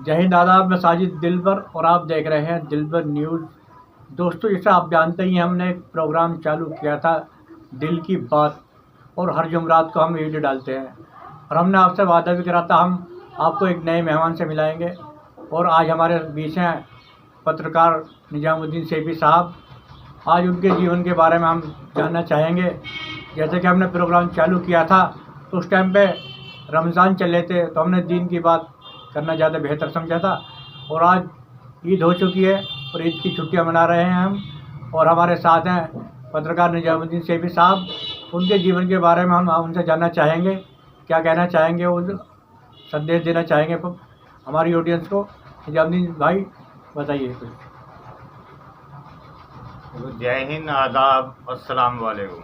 जय हिंद, आदाब। मैं साजिद दिलबर और आप देख रहे हैं दिलबर न्यूज़। दोस्तों, जैसा आप जानते ही हैं, हमने एक प्रोग्राम चालू किया था दिल की बात, और हर जुमरात को हम वीडियो डालते हैं। और हमने आपसे वादा भी करा था हम आपको एक नए मेहमान से मिलाएंगे। और आज हमारे बीच हैं पत्रकार निजामुद्दीन सेठी साहब। आज उनके जीवन के बारे में हम जानना चाहेंगे। जैसे कि हमने प्रोग्राम चालू किया था तो उस टाइम पे रमज़ान चल रहे थे, तो हमने दीन की बात करना ज़्यादा बेहतर समझा था। और आज ईद हो चुकी है और ईद की छुट्टियां मना रहे हैं हम, और हमारे साथ हैं पत्रकार निजामुद्दीन सेठी साहब। उनके जीवन के बारे में हम उनसे जानना चाहेंगे, क्या कहना चाहेंगे, वो संदेश देना चाहेंगे हमारी ऑडियंस को। निजामुद्दीन भाई, बताइए कुछ। जय हिंद, आदाब, अस्सलाम वालेकुम।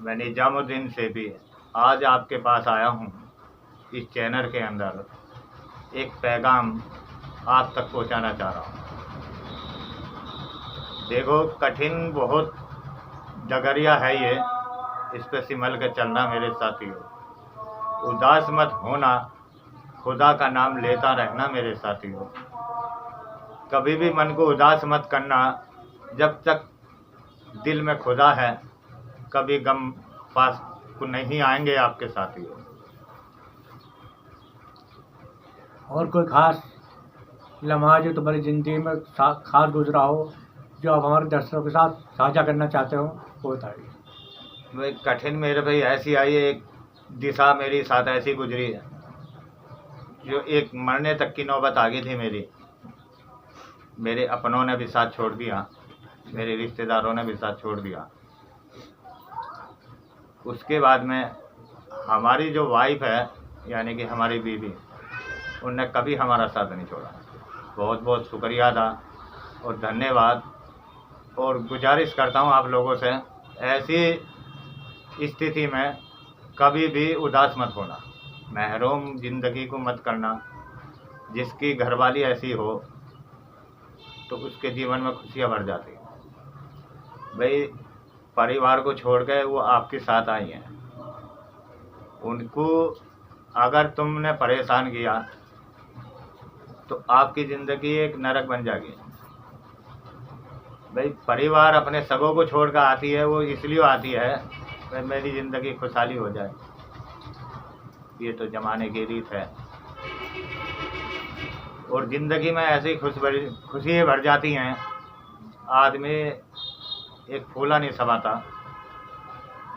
मैं निजामुद्दीन सेठी आज आपके पास आया हूँ इस चैनल के अंदर एक पैगाम आप तक पहुँचाना चाह रहा हूँ। देखो, कठिन बहुत डगरिया है ये, इस पर सिमल के चलना मेरे साथियों। उदास मत होना, खुदा का नाम लेता रहना मेरे साथियों। कभी भी मन को उदास मत करना, जब तक दिल में खुदा है कभी गम पास को नहीं आएंगे आपके साथियों। और कोई खास लम्हा जो तुम्हारी ज़िंदगी में खास गुजरा हो, जो आप हमारे दर्शकों के साथ साझा करना चाहते हो, वो बताइए। भाई, कठिन मेरे भाई ऐसी आई है, एक दिशा मेरी साथ ऐसी गुजरी है जो एक मरने तक की नौबत आ गई थी मेरी। मेरे अपनों ने भी साथ छोड़ दिया, मेरे रिश्तेदारों ने भी साथ छोड़ दिया। उसके बाद में हमारी जो वाइफ है, यानी कि हमारी बीवी, उनने कभी हमारा साथ नहीं छोड़ा। बहुत बहुत शुक्रिया था और धन्यवाद। और गुजारिश करता हूँ आप लोगों से, ऐसी स्थिति में कभी भी उदास मत होना, महरूम ज़िंदगी को मत करना। जिसकी घरवाली ऐसी हो तो उसके जीवन में खुशियाँ भर जाती हैं। भाई, परिवार को छोड़ के वो आपके साथ आई हैं, उनको अगर तुमने परेशान किया तो आपकी ज़िंदगी एक नरक बन जाएगी। भाई, परिवार अपने सबों को छोड़ कर आती है, वो इसलिए आती है भाई मेरी ज़िंदगी खुशहाली हो जाए। ये तो ज़माने की रीत है। और ज़िंदगी में ऐसी खुशियाँ भर जाती हैं, आदमी एक फूला नहीं समाता।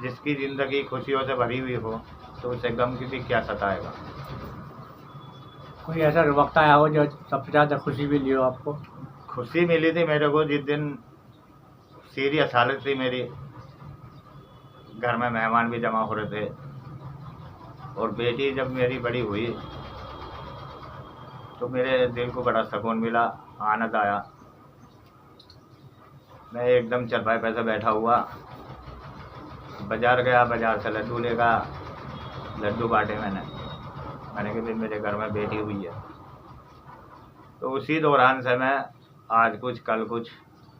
जिसकी ज़िंदगी खुशियों से भरी हुई हो तो उसे गम की भी क्या सताएगा। कोई ऐसा वक्त आया हो जो सबसे ज़्यादा खुशी भी ली हो आपको? खुशी मिली थी मेरे को जिस दिन सीरियस हालत थी मेरी, घर में मेहमान भी जमा हो रहे थे, और बेटी जब मेरी बड़ी हुई तो मेरे दिल को बड़ा सुकून मिला, आनंद आया। मैं एकदम चरपाई पे से बैठा हुआ, बाज़ार गया, बाज़ार से लड्डू लेगा, लड्डू बांटे मैंने कि भाई मेरे घर में बेटी हुई है। तो उसी दौरान से मैं आज कुछ कल कुछ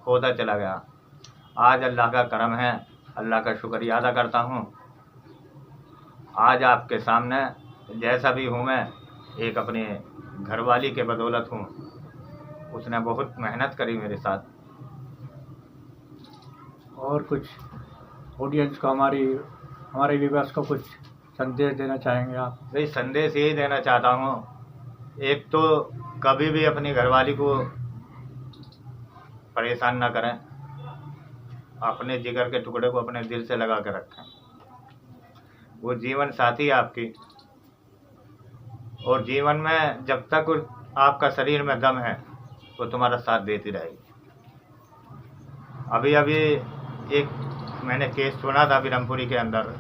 होता चला गया। आज अल्लाह का करम है, अल्लाह का शुक्रिया अदा करता हूँ। आज आपके सामने जैसा भी हूँ मैं, एक अपने घरवाली के बदौलत हूँ। उसने बहुत मेहनत करी मेरे साथ। और कुछ ऑडियंस को, हमारे व्यूअर्स को कुछ संदेश देना चाहेंगे आप? भाई, संदेश यही देना चाहता हूँ, एक तो कभी भी अपनी घरवाली को परेशान ना करें, अपने जिगर के टुकड़े को अपने दिल से लगा कर रखें। वो जीवन साथी है आपकी, और जीवन में जब तक आपका शरीर में दम है वो तुम्हारा साथ देती रहेगी। अभी एक मैंने केस सुना था बिरमपुरी के अंदर,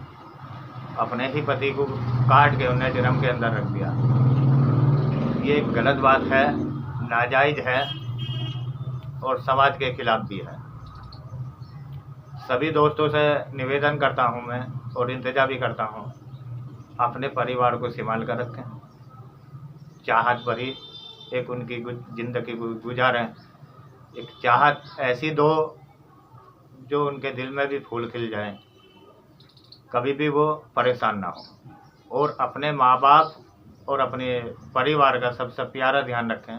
अपने ही पति को काट के उन्हें ड्रम के अंदर रख दिया। ये एक गलत बात है, नाजायज़ है और समाज के खिलाफ भी है। सभी दोस्तों से निवेदन करता हूँ मैं, और इंतज़ार भी करता हूँ, अपने परिवार को संभाल कर रखें, चाहत भरी एक उनकी ज़िंदगी गुजारें। एक चाहत ऐसी दो जो उनके दिल में भी फूल खिल जाएं, कभी भी वो परेशान ना हो। और अपने माँ बाप और अपने परिवार का सबसे प्यारा ध्यान रखें।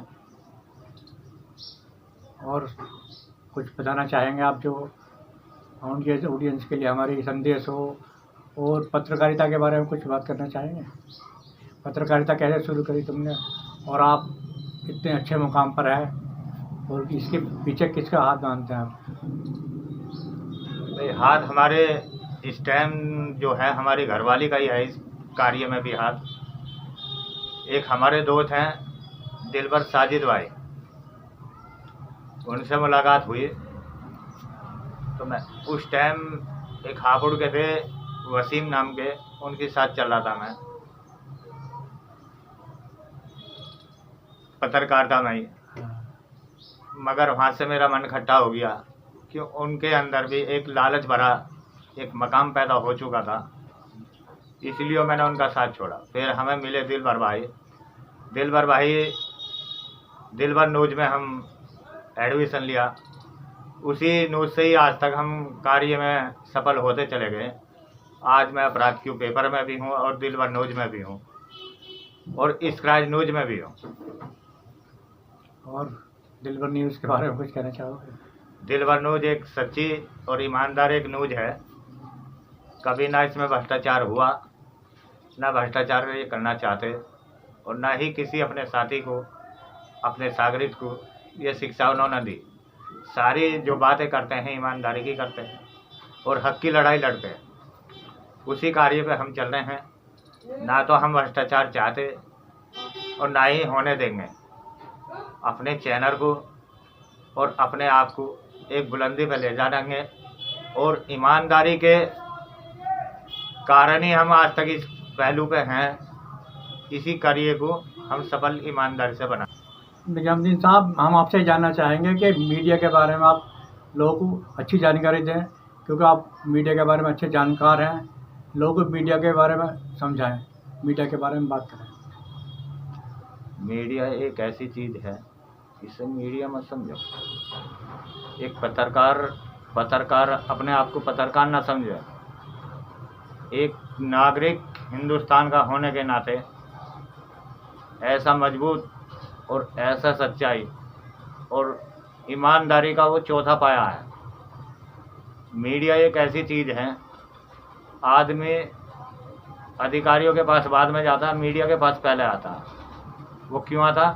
और कुछ बताना चाहेंगे आप जो उनके ऑडियंस के लिए हमारी संदेश हो, और पत्रकारिता के बारे में कुछ बात करना चाहेंगे? पत्रकारिता कैसे शुरू करी तुमने, और आप इतने अच्छे मुकाम पर है, और इसके पीछे किसका हाथ मानते हैं आप? भाई हाथ हमारे इस टाइम जो है हमारी घरवाली का ही है इस कार्य में भी हाथ। एक हमारे दोस्त हैं दिलबर साजिद भाई, उनसे मुलाकात हुई तो मैं उस टाइम एक हापुड़ के थे वसीम नाम के, उनके साथ चल रहा था मैं पत्रकारिता में ही। मगर वहाँ से मेरा मन खट्टा हो गया कि उनके अंदर भी एक लालच भरा एक मकाम पैदा हो चुका था, इसलिए मैंने उनका साथ छोड़ा। फिर हमें मिले दिलबर भाई। दिलबर न्यूज में हम एडमिशन लिया, उसी न्यूज से ही आज तक हम कार्य में सफल होते चले गए। आज मैं अपराध क्यों पेपर में भी हूँ और दिलबर न्यूज में भी हूँ और स्क्राइज न्यूज में भी हूँ। और दिलबर न्यूज़ के बारे में कुछ कहना चाहोगे? दिलबर न्यूज एक सच्ची और ईमानदार एक न्यूज है। कभी ना इसमें भ्रष्टाचार हुआ, ना भ्रष्टाचार ये करना चाहते, और ना ही किसी अपने साथी को, अपने सागरित को ये शिक्षा उन्होंने दी। सारी जो बातें करते हैं ईमानदारी की करते हैं और हक की लड़ाई लड़ते हैं। उसी कार्य पे हम चल रहे हैं। ना तो हम भ्रष्टाचार चाहते और ना ही होने देंगे। अपने चैनल को और अपने आप को एक बुलंदी पे ले जाएंगे, और ईमानदारी के कारण ही हम आज तक इस पहलू पे हैं। इसी कार्य को हम सफल ईमानदारी से बना। निजामुद्दीन साहब, हम आपसे जानना चाहेंगे कि मीडिया के बारे में आप लोगों को अच्छी जानकारी दें, क्योंकि आप मीडिया के बारे में अच्छे जानकार हैं। लोगों को मीडिया के बारे में समझाएं, मीडिया के बारे में बात करें। मीडिया एक ऐसी चीज़ है, इसे मीडिया मत समझो। एक पत्रकार अपने आप को पत्रकार ना समझे। एक नागरिक हिंदुस्तान का होने के नाते ऐसा मजबूत और ऐसा सच्चाई और ईमानदारी का वो चौथा पाया है। मीडिया एक ऐसी चीज़ है, आदमी अधिकारियों के पास बाद में जाता है, मीडिया के पास पहले आता है। वो क्यों आता?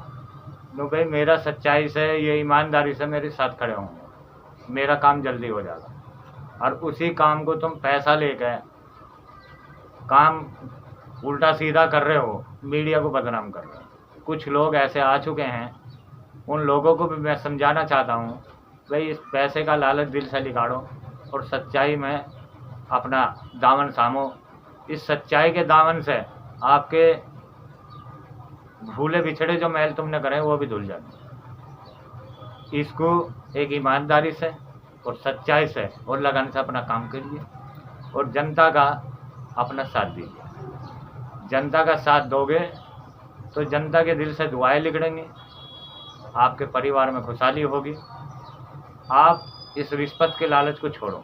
तो भाई मेरा सच्चाई से, ये ईमानदारी से मेरे साथ खड़े होंगे, मेरा काम जल्दी हो जाएगा। और उसी काम को तुम पैसा लेकर काम उल्टा सीधा कर रहे हो, मीडिया को बदनाम कर रहे हो। कुछ लोग ऐसे आ चुके हैं, उन लोगों को भी मैं समझाना चाहता हूँ, भाई इस पैसे का लालच दिल से निकालो और सच्चाई में अपना दामन थामो। इस सच्चाई के दामन से आपके भूले बिछड़े जो महल तुमने करे वो भी धुल जाते। इसको एक ईमानदारी से और सच्चाई से और लगन से अपना काम करिए और जनता का अपना साथ दीजिए। जनता का साथ दोगे तो जनता के दिल से दुआएं निकलेंगी, आपके परिवार में खुशहाली होगी। आप इस रिश्वत के लालच को छोड़ो।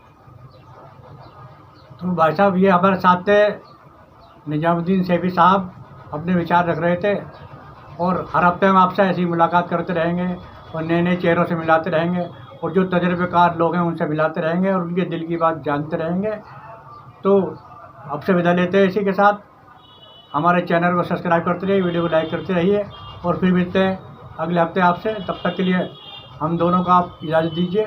तो भाई साहब, ये हमारे साथ थे निजामुद्दीन सैफी साहब, अपने विचार रख रहे थे, और हर हफ्ते हम आपसे ऐसी मुलाकात करते रहेंगे और नए नए चेहरों से मिलाते रहेंगे, और जो तजर्बेकार लोग हैं उनसे मिलाते रहेंगे और उनके दिल की बात जानते रहेंगे। तो आपसे विदा लेते हैं इसी के साथ। हमारे चैनल को सब्सक्राइब करते रहिए, वीडियो को लाइक करते रहिए, और फिर मिलते हैं अगले हफ्ते आपसे। तब तक के लिए हम दोनों को आप इजाज़त दीजिए।